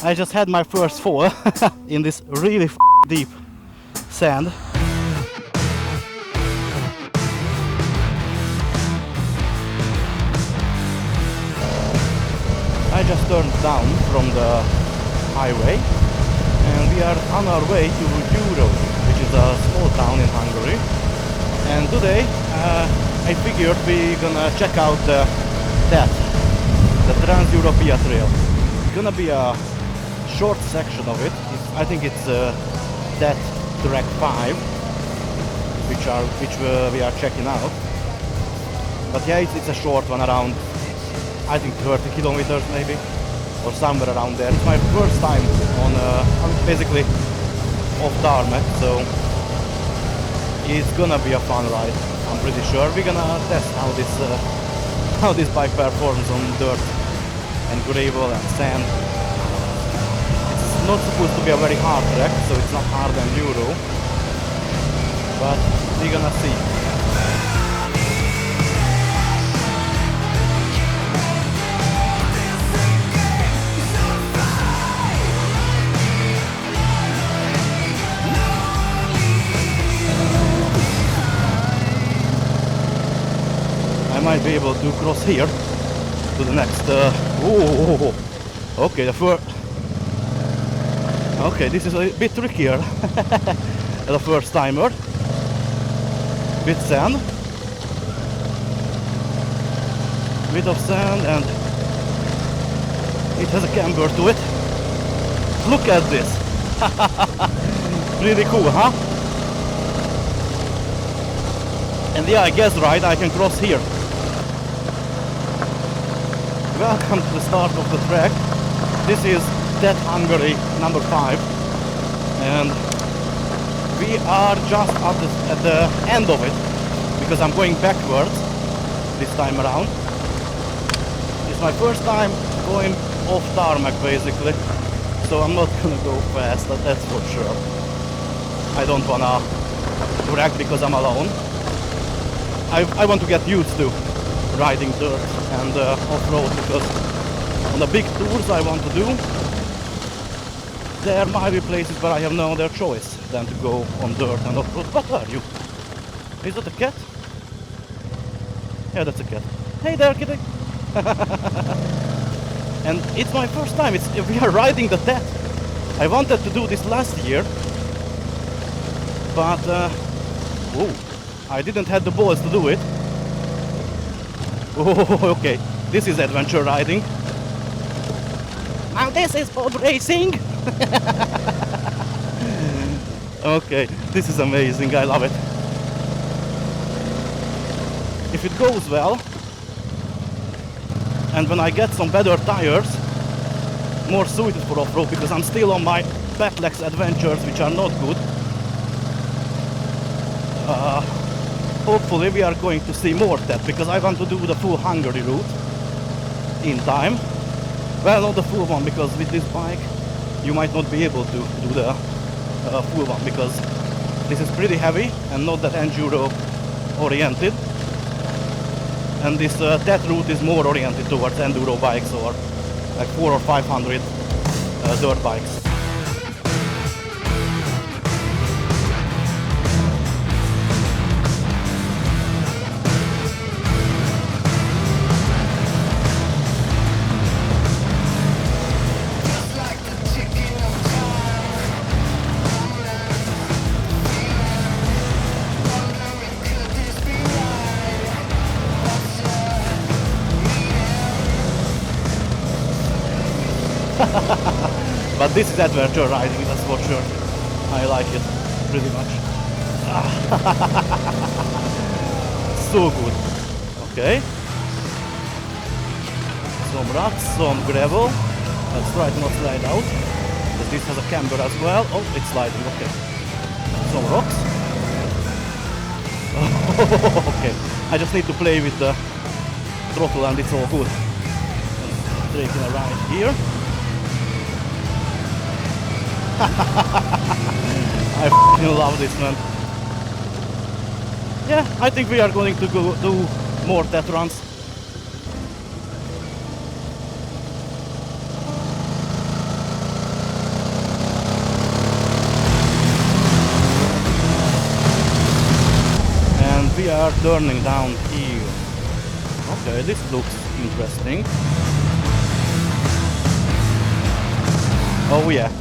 I just had my first fall in this really deep sand. I just turned down from the highway and we are on our way to Gyúró, which is a small town in Hungary. And today I figured we're gonna check out the Trans Euro Trail. It's gonna be a short section of it. I think it's that track 5, which we are checking out. But yeah, it's a short one, around I think 30 kilometers maybe, or somewhere around there. It's my first time on basically off tarmac, so it's gonna be a fun ride. I'm pretty sure we're gonna test how this bike performs on dirt and gravel and sand. It's not supposed to be a very hard track, so it's not harder than Gyúró, but we're gonna see. I might be able to cross here to the next. Okay, okay, this is a bit trickier. The first timer. Bit sand, bit of sand, and it has a camber to it. Look at this. Pretty cool, huh? And yeah, I guess right, I can cross here. Welcome to the start of the track. This is that Hungary number 5, and we are just at the end of it because I'm going backwards this time around. It's my first time going off tarmac basically, so I'm not gonna go fast, that's for sure. I don't wanna drag because I'm alone. I want to get used to riding dirt and off-road, because on the big tours I want to do, there might be places where I have no other choice than to go on dirt and off-road. What are you? Is that a cat? Yeah, that's a cat. Hey there, kitty! And it's my first time. We are riding the TET. I wanted to do this last year, but I didn't have the balls to do it. Oh, okay. This is adventure riding. Now this is boat racing. Okay, this is amazing. I love it. If it goes well, and when I get some better tires, more suited for off-road, because I'm still on my backlegs adventures, which are not good. Hopefully we are going to see more of that, because I want to do the full Hungary route in time. Well, not the full one, because with this bike you might not be able to do the full one, because this is pretty heavy and not that enduro oriented. And this that route is more oriented towards enduro bikes, or like 400 or 500 dirt bikes. But this is adventure riding, that's for sure. I like it pretty much. So good. Okay. Some ruts, some gravel. Let's try to not slide out, because this has a camber as well. Oh, it's sliding, okay. Some rocks. Okay. I just need to play with the throttle and it's all good. Taking a ride here. I f***ing love this, man. Yeah, I think we are going to go do more TET runs. turning down here. Okay, this looks interesting. Oh yeah.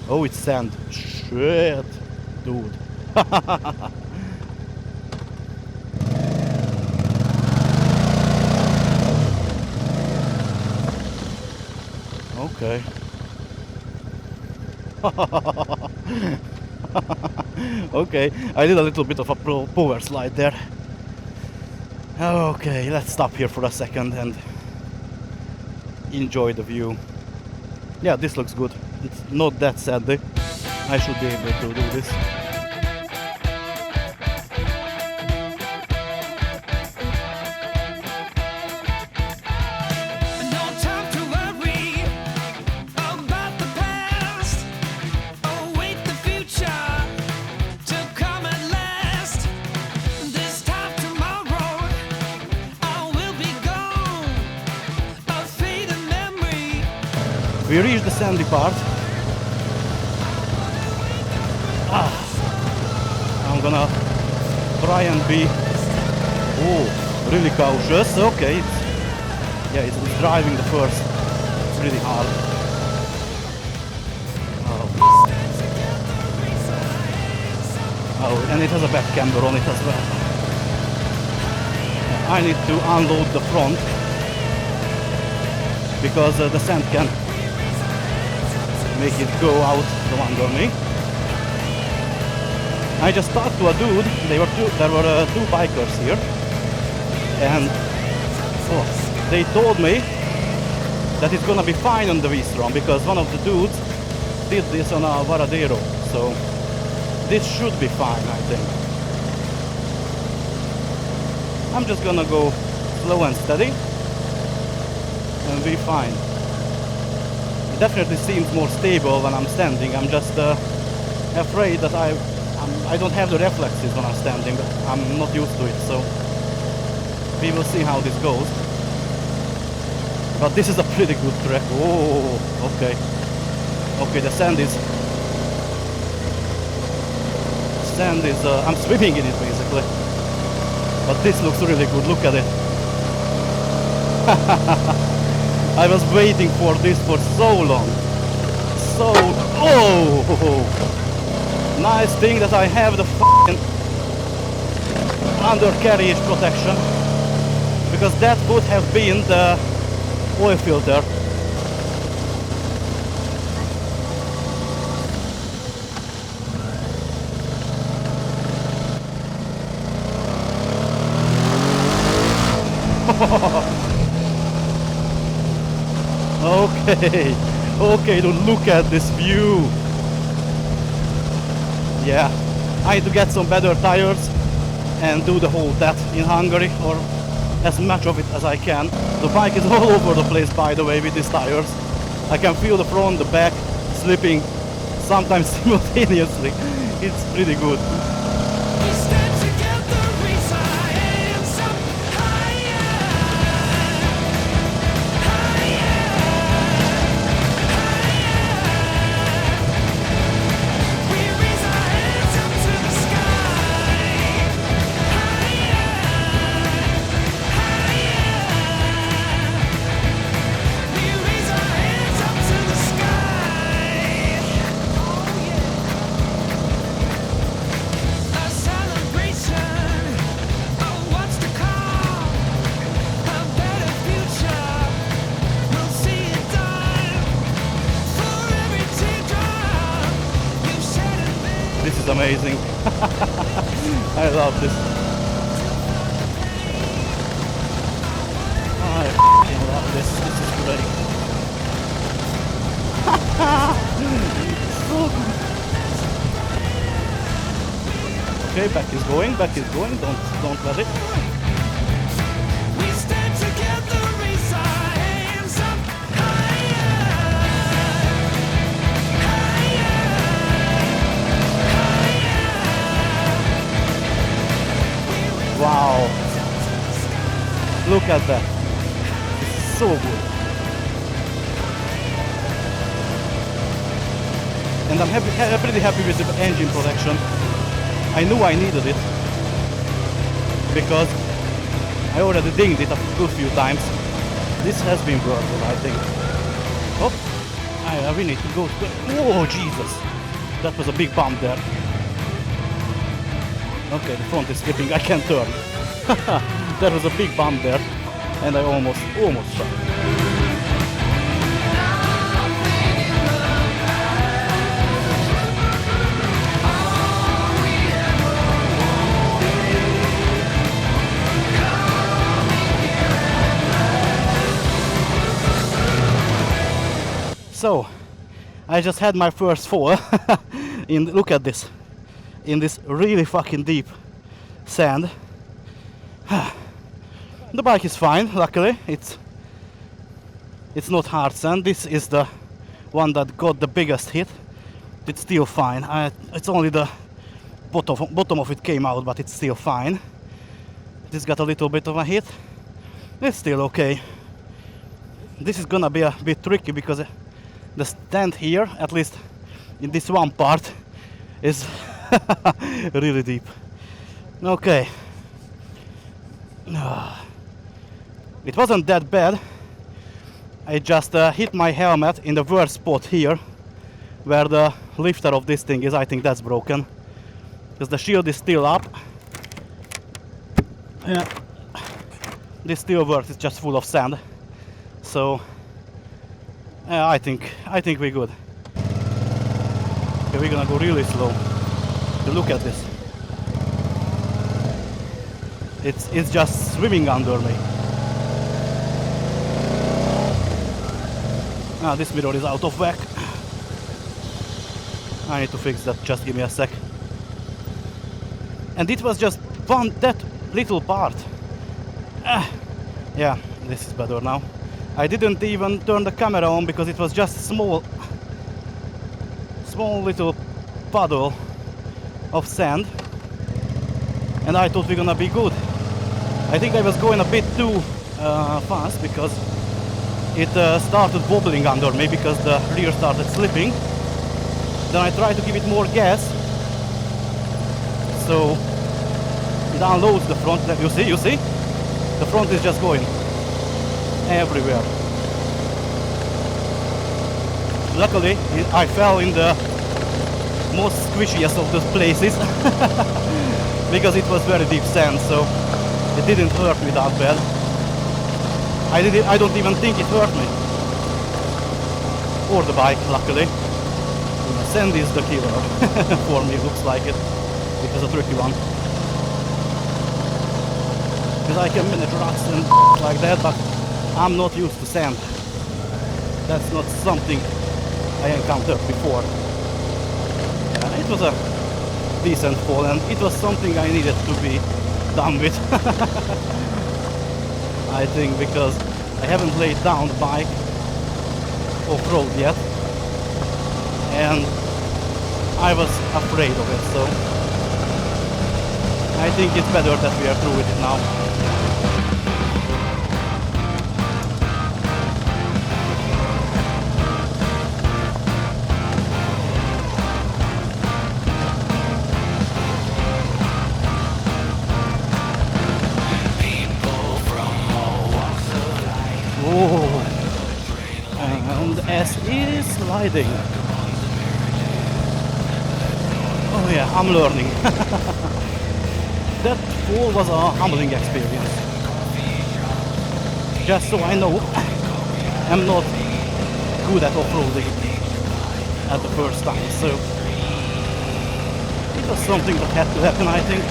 Oh, it's sand. Shit, dude. Okay. Okay, I did a little bit of a power slide there. Okay, let's stop here for a second and enjoy the view. Yeah, this looks good. It's not that sandy. I should be able to do this. We reached the sandy part. I'm gonna try and be really cautious. Okay, it's driving the first really hard. Oh, and it has a back camber on it as well. I need to unload the front because the sand can make it go out from under me. I just talked to a dude. There were two bikers here, and they told me that it's gonna be fine on the vstrom because one of the dudes did this on a Varadero, so this should be fine, I think. I'm just gonna go slow and steady and be fine. It definitely seems more stable when I'm standing. I'm just afraid that I don't have the reflexes when I'm standing. I'm not used to it, so we will see how this goes. But this is a pretty good track. Oh, okay. Okay, the sand is... I'm swimming in it basically. But this looks really good. Look at it. I was waiting for this for so long. Nice thing that I have the f***ing undercarriage protection, because that would have been the oil filter. Okay, look at this view. Yeah, I need to get some better tires and do the whole that in Hungary, or as much of it as I can. The bike is all over the place, by the way, with these tires. I can feel the front, the back slipping sometimes simultaneously. It's pretty good. This is amazing. I love this. I f***ing love this. This is great. So good. Okay, back is going. Don't let it. Wow, look at that, it's so good. And I'm pretty happy with the engine protection. I knew I needed it, because I already dinged it a good few times. This has been worth it, I think. Oh, we need to go to the... Oh, Jesus! That was a big bump there. Okay, the front is slipping, I can't turn. That was a big bump there, and I almost shot. So, I just had my first fall. Look at this, in this really fucking deep sand. The bike is fine, luckily. It's not hard sand. This is the one that got the biggest hit. It's still fine. It's only the bottom of it came out, but it's still fine. This got a little bit of a hit. It's still okay. This is gonna be a bit tricky because the stand here, at least in this one part, is really deep. Okay. It wasn't that bad. I just hit my helmet in the worst spot here, where the lifter of this thing is. I think that's broken, because the shield is still up. Yeah. This still works, it's just full of sand. So I think we're good. Okay, we're gonna go really slow. Look at this. It's just swimming under me. This mirror is out of whack. I need to fix that, just give me a sec. And it was just that little part. Yeah, this is better now. I didn't even turn the camera on because it was just small little puddle of sand, and I thought we're gonna be good. I think I was going a bit too fast because it started wobbling under me because the rear started slipping. Then I tried to give it more gas, so it unloads the front. You see? The front is just going everywhere. Luckily, I fell in the most squishiest of those places because it was very deep sand, so it didn't hurt me that bad. I don't even think it hurt me. Or the bike, luckily. Sand is the killer for me, looks like it. It was a tricky one. Because I can manage ruts and like that, but I'm not used to sand. That's not something I encountered before. It was a decent fall, and it was something I needed to be done with. I think, because I haven't laid down the bike off-road yet, and I was afraid of it, so I think it's better that we are through with it now. And S is sliding. Oh yeah, I'm learning. That fall was a humbling experience. Just so I know, I'm not good at off-roading at the first time, so it was something that had to happen, I think.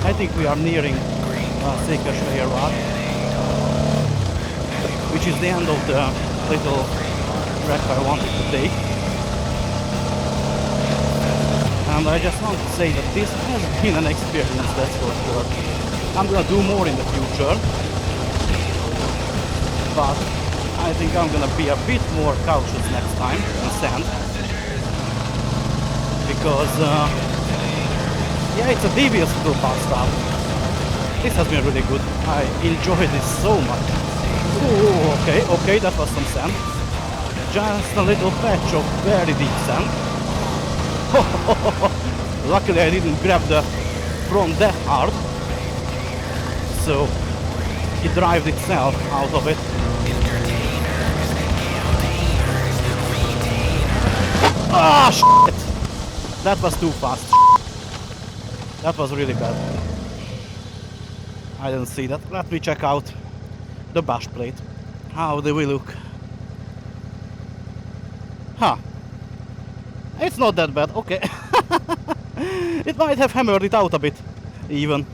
I think we are nearing Sárkeresztes rut, which is the end of the little track I wanted to take. And I just want to say that this has been an experience, that's for sure. I'm gonna do more in the future. but I think I'm gonna be a bit more cautious next time on sand, because yeah, it's a devious little path stop. This has been really good. I enjoy this so much. Ooh, okay, that was some sand. Just a little patch of very deep sand. Luckily I didn't grab the front that hard, so it drives itself out of it. Ah, shit! That was too fast. That was really bad. I didn't see that. Let me check out the bash plate. How do we look? Huh. It's not that bad, okay. It might have hammered it out a bit, even.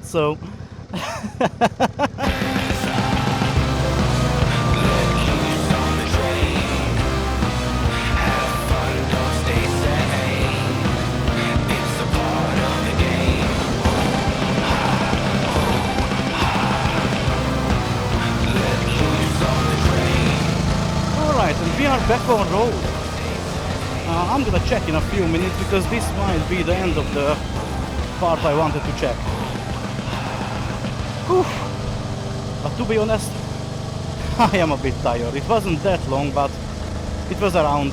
So... Alright, and we are back on road. I'm gonna check in a few minutes because this might be the end of the part I wanted to check. Whew. But to be honest, I am a bit tired. It wasn't that long, but it was around,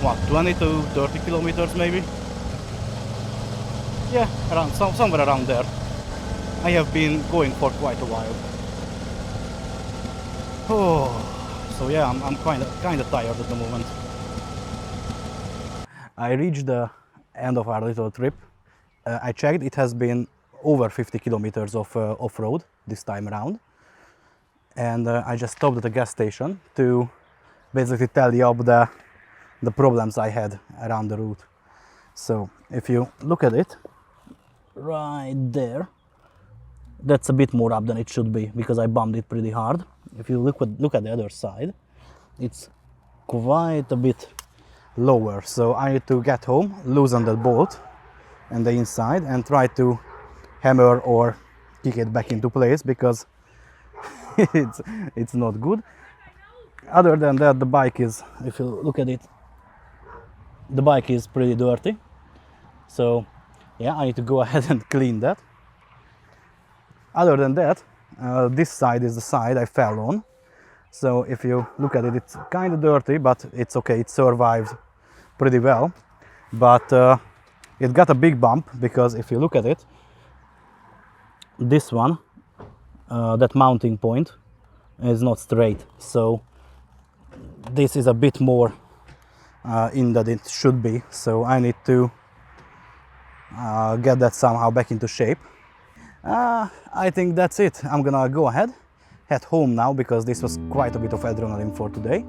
what, 20 to 30 kilometers maybe? Yeah, around somewhere around there. I have been going for quite a while. Oh, so yeah, I'm kind of tired at the moment. I reached the end of our little trip. I checked, it has been over 50 kilometers of off-road this time around. And I just stopped at a gas station to basically tally up the problems I had around the route. So if you look at it, right there, that's a bit more up than it should be because I bumped it pretty hard. If you look at the other side, it's quite a bit lower, so I need to get home, loosen that bolt and the inside and try to hammer or kick it back into place because it's not good. Other than that, the bike is, if you look at it, the bike is pretty dirty, so yeah, I need to go ahead and clean that. Other than that, this side is the side I fell on, so if you look at it, it's kind of dirty, but it's okay, it survived pretty well. But it got a big bump because if you look at it, this one, that mounting point is not straight, so this is a bit more in than it should be, so I need to get that somehow back into shape. I think that's it. I'm gonna go ahead, head home now because this was quite a bit of adrenaline for today.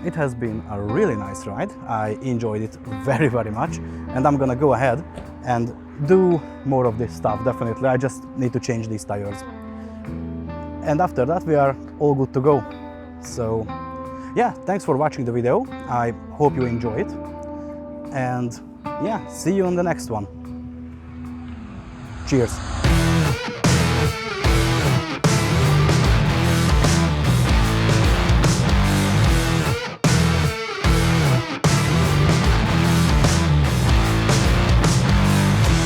It has been a really nice ride. I enjoyed it very, very much, and I'm gonna go ahead and do more of this stuff, definitely. I just need to change these tires. And after that, we are all good to go. So, yeah, thanks for watching the video. I hope you enjoy it. And yeah, see you on the next one. Cheers.